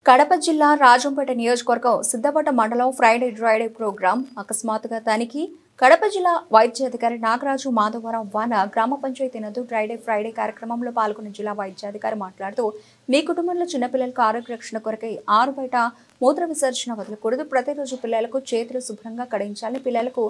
కడప జిల్లా రాజంపేట నియోజకవర్గం సిద్ధపట్ట మండలం ఫ్రైడే డ్రైడే ప్రోగ్రాం అకస్మాత్తుగా తనిఖీ. కడప జిల్లా వైద్యాధికారి నాగరాజు మాధవరం వాన గ్రామ పంచాయతీ నందు ఫ్రైడే కార్యక్రమంలో పాల్గొన్న జిల్లా వైద్యాధికారి మాట్లాడుతూ మీ కుటుంబంలో చిన్నపిల్లలకు ఆరోగ్య రక్షణ కొరకై ఆరు బయట మూత్ర విసర్జన వదలకూడదు. ప్రతిరోజు పిల్లలకు చేతులు శుభ్రంగా కడిగించాలని, పిల్లలకు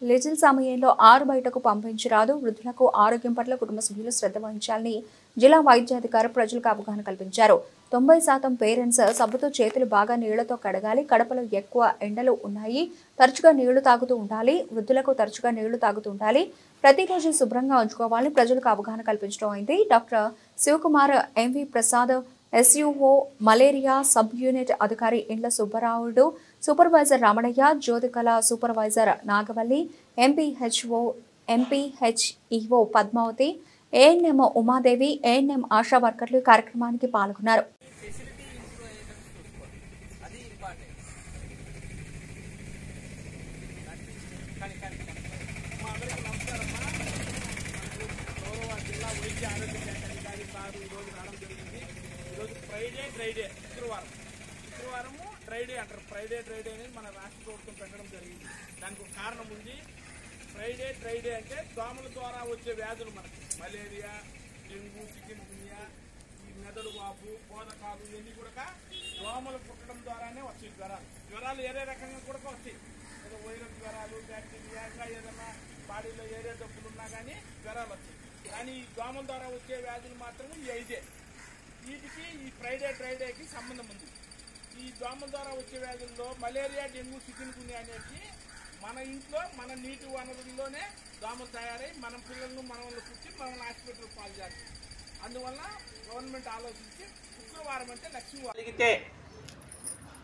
లిటిల్ సమయంలో ఆరు బయటకు పంపించరాదు. వృద్ధులకు ఆరోగ్యం పట్ల కుటుంబ సభ్యులు శ్రద్ధ వహించాలని జిల్లా వైద్యాధికారి ప్రజలకు అవగాహన కల్పించారు. 90% పేరెంట్స్ సబ్బుతో చేతులు బాగా నీళ్లతో కడగాలి. కడపలో ఎక్కువ ఎండలు ఉన్నాయి, తరచుగా నీళ్లు తాగుతూ ఉండాలి. వృద్ధులకు తరచుగా నీళ్లు తాగుతూ ఉండాలి. ప్రతిరోజు శుభ్రంగా ఉంచుకోవాలని ప్రజలకు అవగాహన కల్పించడం అయింది. Doctor Shivakumar, MV Prasad, SUO malaria sub unit అధికారి Indla Subbaravudu, supervisor Ramanayya, Jyothikala supervisor Nagavalli, MPHEO Padmavathi, ANM Umadevi, ANM Asha వర్కర్లు కార్యక్రమానికి పాల్గొన్నారు. శుక్రవారము డ్రైడే అంటారు. ఫ్రైడే అనేది మన రాష్ట్ర ప్రభుత్వం పెట్టడం జరిగింది. దానికి ఒక కారణం ఉంది. డ్రైడే అంటే దోమల ద్వారా వచ్చే వ్యాధులు మనకి మలేరియా, డెంగ్యూ, చికెన్ గున్యా, ఈ మెదడు వాపు, బోధకాలు ఇవన్నీ కూడా దోమలు పుట్టడం ద్వారానే వచ్చాయి జ్వరాలు ఏరే రకంగా కూడా వస్తాయి. ఏదో వైరల్ జ్వరాలు, బ్యాక్టీరియా, ఇంకా ఏదైనా బాడీలో ఏరే డబ్బులు ఉన్నా కానీ జ్వరాలు వచ్చాయి. కానీ ఈ దోమల ద్వారా వచ్చే వ్యాధులు మాత్రమే ఈ 5. వీటికి ఈ డ్రైడేకి సంబంధం ఉంది. ఈ దోమల ద్వారా వచ్చే వ్యాధుల్లో మలేరియా, డెంగ్యూ, చికెన్ గున్యా అనేది మన ఇంట్లో మన నీటి వనరుల్లోనే దోమలు తయారై మన పిల్లలను మనల్ని కూర్చి మనల్ని హాస్పిటల్ పాలు చేస్తాం. అందువల్ల గవర్నమెంట్ ఆలోచించి శుక్రవారం అంటే లక్ష్మీవారం కలిగితే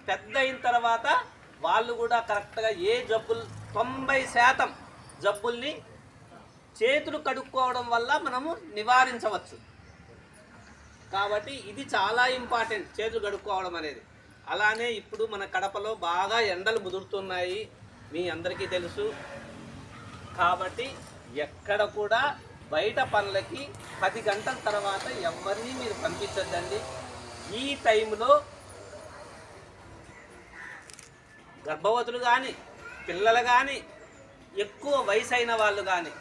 పెద్ద అయిన తర్వాత వాళ్ళు కూడా కరెక్ట్గా ఏ జబ్బులు 90% జబ్బుల్ని చేతులు కడుక్కోవడం వల్ల మనము నివారించవచ్చు. కాబట్టి ఇది చాలా ఇంపార్టెంట్, చేతులు కడుక్కోవడం అనేది. అలానే ఇప్పుడు మన కడపలో బాగా ఎండలు ముదురుతున్నాయి, మీ అందరికీ తెలుసు. కాబట్టి ఎక్కడ కూడా బయట పనులకి 10 గంటల తర్వాత ఎవరిని మీరు పంపించద్దండి. ఈ టైంలో గర్భవతులు కానీ, పిల్లలు కానీ, ఎక్కువ వయసు అయిన వాళ్ళు కానీ,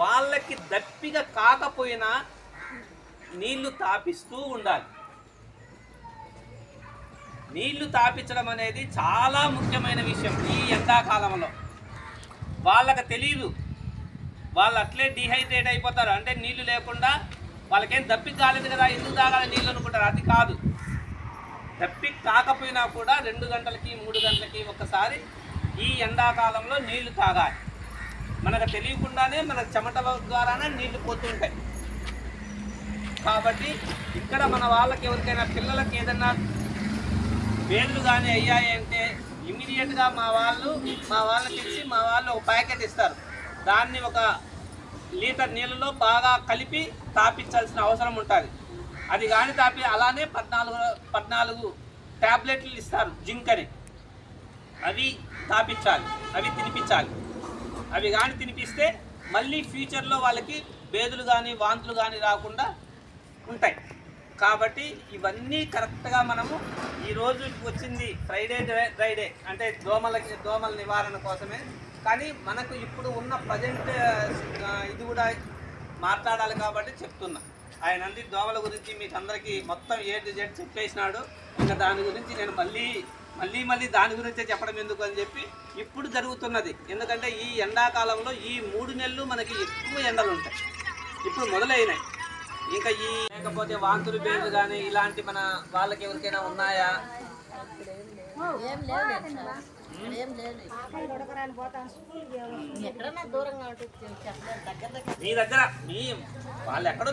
వాళ్ళకి దప్పిగా కాకపోయినా నీళ్లు తాపిస్తూ ఉండాలి. నీళ్లు తాపించడం అనేది చాలా ముఖ్యమైన విషయం. ఈ ఎండాకాలంలో వాళ్ళకి తెలియదు, వాళ్ళు అట్లే డిహైడ్రేట్ అయిపోతారు. అంటే నీళ్లు లేకుండా వాళ్ళకేం దప్పిక కాలేదు కదా, ఎందుకు తాగాలి నీళ్ళు అనుకుంటారు. అది కాదు, దప్పిక కాకపోయినా కూడా 2 గంటలకి 3 గంటలకి ఒకసారి ఈ ఎండాకాలంలో నీళ్లు తాగాలి. మనకు తెలియకుండానే మనకు చెమట ద్వారానే నీళ్లు పోతుంటాయి. కాబట్టి ఇక్కడ మన వాళ్ళకి ఎవరికైనా పిల్లలకి ఏదైనా వేళ్ళు కానీ అయ్యాయి అంటే ఇమీడియట్గా మా వాళ్ళకి ఇచ్చి మా వాళ్ళు ఒక ప్యాకెట్ ఇస్తారు. దాన్ని 1 లీటర్ నీళ్ళలో బాగా కలిపి తాపించాల్సిన అవసరం ఉంటుంది. అది కానీ అలానే 14 ట్యాబ్లెట్లు ఇస్తారు జింక్ అని, అవి తాపించాలి, అవి తినిపించాలి. అవి కానీ తినిపిస్తే మళ్ళీ ఫ్యూచర్లో వాళ్ళకి బేదులు కానీ వాంతులు కానీ రాకుండా ఉంటాయి. కాబట్టి ఇవన్నీ కరెక్ట్గా మనము ఈరోజు వచ్చింది ఫ్రైడే అంటే దోమల నివారణ కోసమే. కానీ మనకు ఇప్పుడు ఉన్న ప్రజెంట్ ఇది కూడా మాట్లాడాలి కాబట్టి చెప్తున్నా. ఆయన అన్ని దోమల గురించి మీకు అందరికీ మొత్తం A to Z చెప్పేసినాడు. ఇంకా దాని గురించి నేను మళ్ళీ దాని గురించే చెప్పడం ఎందుకు అని చెప్పి ఇప్పుడు జరుగుతున్నది. ఎందుకంటే ఈ ఎండాకాలంలో ఈ 3 నెలలు మనకి ఎక్కువ ఎండలు ఉంటాయి. ఇప్పుడు మొదలైనాయి. ఇంకా లేకపోతే వాంతులు, బేలు కానీ ఇలాంటి మన వాళ్ళకి ఎవరికైనా ఉన్నాయా? మీ దగ్గర వాళ్ళు ఎక్కడో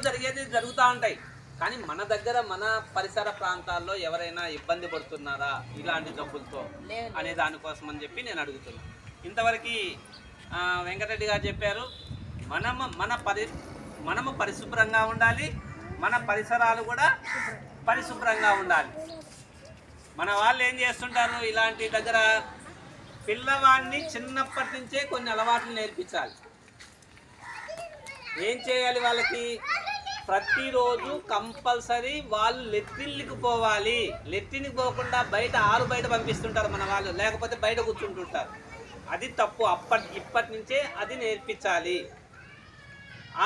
జరుగుతూ ఉంటాయి. కానీ మన దగ్గర మన పరిసర ప్రాంతాల్లో ఎవరైనా ఇబ్బంది పడుతున్నారా ఇలాంటి జబ్బులతో అనే దానికోసం అని చెప్పి నేను అడుగుతున్నా. ఇంతవరకు వెంకటరెడ్డి గారు చెప్పారు, మనము పరిశుభ్రంగా ఉండాలి, మన పరిసరాలు కూడా పరిశుభ్రంగా ఉండాలి. మన వాళ్ళు ఏం చేస్తుంటారు, ఇలాంటి దగ్గర పిల్లవాడిని చిన్నప్పటి నుంచే కొన్ని అలవాట్లు నేర్పించాలి. ఏం చేయాలి వాళ్ళకి? ప్రతిరోజు కంపల్సరీ వాళ్ళు లెట్రిన్కి పోవాలి. లెట్రిన్కి పోకుండా బయట పంపిస్తుంటారు మన వాళ్ళు, లేకపోతే బయట కూర్చుంటుంటారు. అది తప్పు. ఇప్పటి నుంచే అది నేర్పించాలి.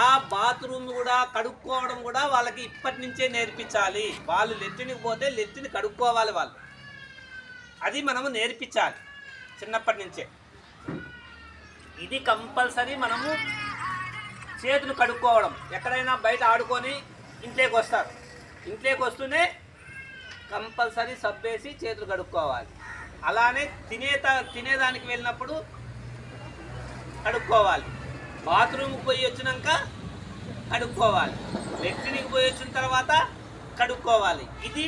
ఆ బాత్రూమ్ కూడా కడుక్కోవడం కూడా వాళ్ళకి ఇప్పటి నుంచే నేర్పించాలి. వాళ్ళు లెట్రిన్కి పోతే లెట్రిన్ కడుక్కోవాలి వాళ్ళు. అది మనము నేర్పించాలి చిన్నప్పటి నుంచే. ఇది కంపల్సరీ. మనము చేతులు కడుక్కోవడం, ఎక్కడైనా బయట ఆడుకొని ఇంట్లోకి వస్తారు, ఇంట్లోకి వస్తూనే కంపల్సరీ సబ్బేసి చేతులు కడుక్కోవాలి. అలానే తినేదానికి వెళ్ళినప్పుడు కడుక్కోవాలి. బాత్రూమ్కి పోయి వచ్చినాక కడుక్కోవాలి. లెట్రిన్కి పోయి వచ్చిన తర్వాత కడుక్కోవాలి. ఇది